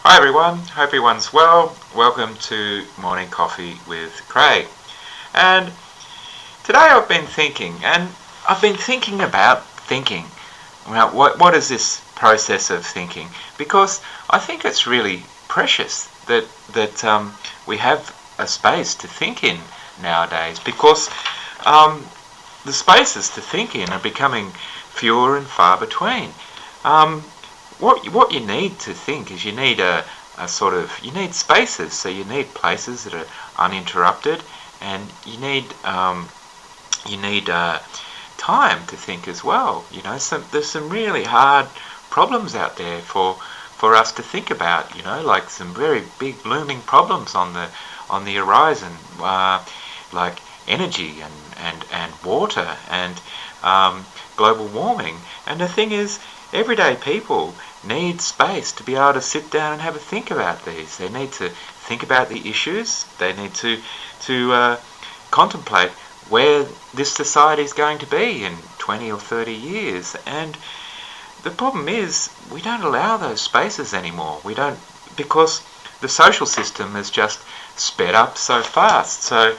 Hi everyone, hope everyone's well. Welcome to Morning Coffee with Craig. And today I've been thinking about thinking. Now, what is this process of thinking? Because I think it's really precious that we have a space to think in nowadays. Because the spaces to think in are becoming fewer and far between. Um, what you need to think is you need you need spaces, so you need places that are uninterrupted, and you need time to think as well. There's some really hard problems out there for us to think about. Like some very big looming problems on the horizon, like energy and water and global warming. And the thing is, everyday people need space to be able to sit down and have a think about these. They need to think about the issues. They need to contemplate where this society is going to be in 20 or 30 years. And the problem is we don't allow those spaces anymore. We don't, because the social system has just sped up so fast. So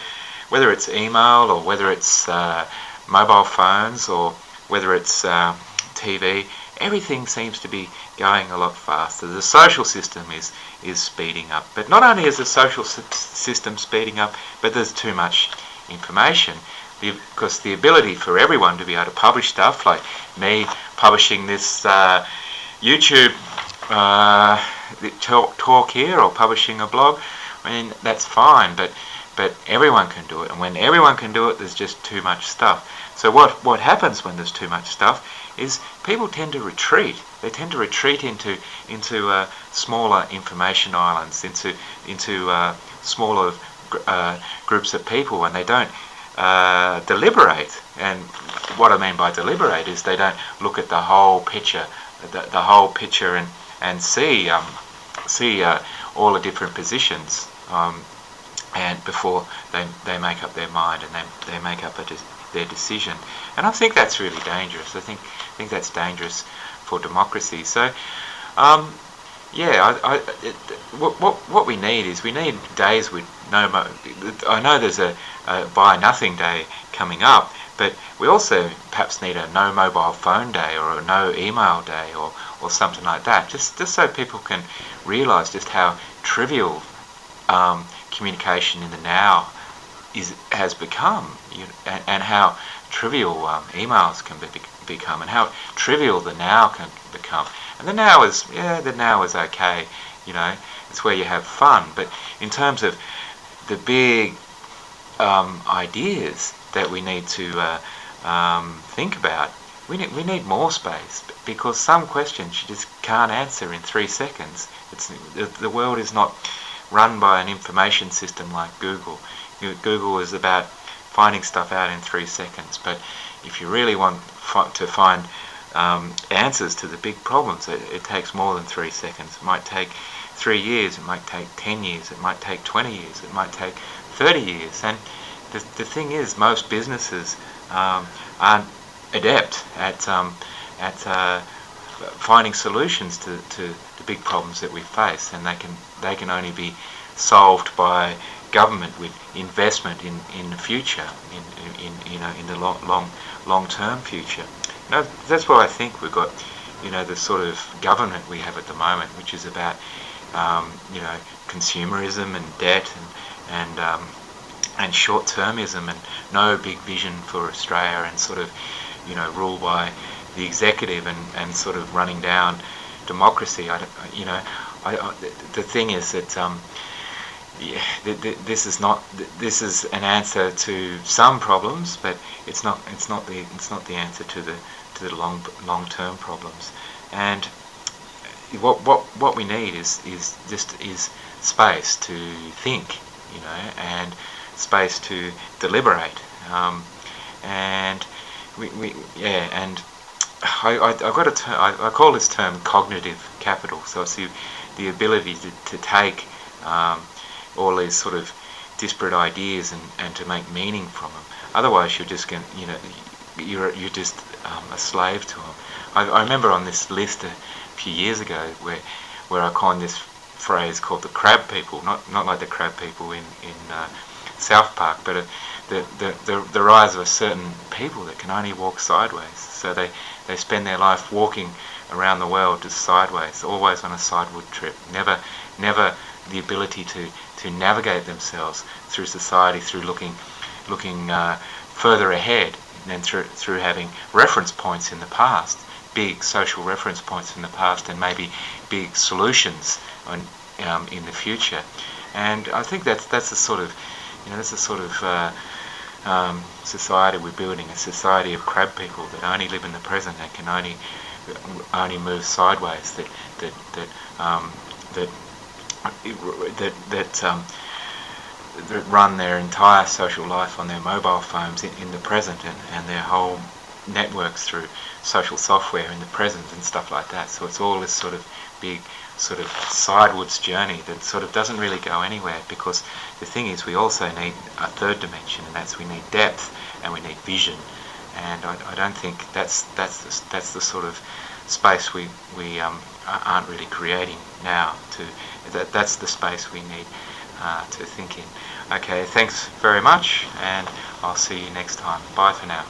whether it's email or whether it's mobile phones or whether it's TV, everything seems to be going a lot faster. The social system is speeding up. But not only is the social system speeding up, but there's too much information. Because the ability for everyone to be able to publish stuff, like me publishing this YouTube talk here, or publishing a blog, I mean, that's fine, but everyone can do it. And when everyone can do it, there's just too much stuff. So what happens when there's too much stuff is people tend to retreat. They tend to retreat into smaller information islands, into smaller groups of people, and they don't deliberate. And what I mean by deliberate is they don't look at the whole picture, and see all the different positions, and before they make up their mind and they make up their decision. And I think that's really dangerous. I think that's dangerous for democracy. So what we need is days with no. I know there's a buy nothing day coming up, but we also perhaps need a no mobile phone day or a no email day or something like that. Just so people can realise just how trivial communication in the now has become, and how trivial emails can become, and how trivial the now can become. And the now is okay, it's where you have fun. But in terms of the big ideas that we need to think about, we need more space, because some questions you just can't answer in 3 seconds. The world is not run by an information system like Google. Google is about finding stuff out in 3 seconds, but if you really want to find answers to the big problems, it takes more than 3 seconds. It might take 3 years, it might take 10 years, it might take 20 years, it might take 30 years. And the thing is, most businesses aren't adept at finding solutions to the big problems that we face, and they can only be solved by government with investment in the future, in the long term future. That's why I think we've got the sort of government we have at the moment, which is about consumerism and debt and short-termism, and no big vision for Australia, and sort of rule by the executive, and sort of running down democracy. The thing is that this is an answer to some problems, but it's not the answer to the long-term problems. And what we need is space to think, and space to deliberate, and I've got a term, I call this term cognitive capital. So it's the ability to take all these sort of disparate ideas and to make meaning from them. Otherwise, you're just you're just a slave to them. I remember on this list a few years ago where I coined this phrase called the crab people, not like the crab people in South Park, but the rise of a certain people that can only walk sideways. So they spend their life walking around the world just sideways, always on a sideward trip, never the ability to navigate themselves through society, through looking further ahead, and through having reference points in the past, big social reference points in the past, and maybe big solutions in the future. And I think that's the sort of society we're building, a society of crab people that only live in the present and can only move sideways, that run their entire social life on their mobile phones in the present, and their whole networks through social software in the present and stuff like that. So it's all this sort of big sort of sidewards journey that sort of doesn't really go anywhere, because the thing is we also need a third dimension, and that's we need depth and we need vision. And I don't think that's the sort of space we aren't really creating now. That's the space we need to think in. Okay, thanks very much, and I'll see you next time. Bye for now.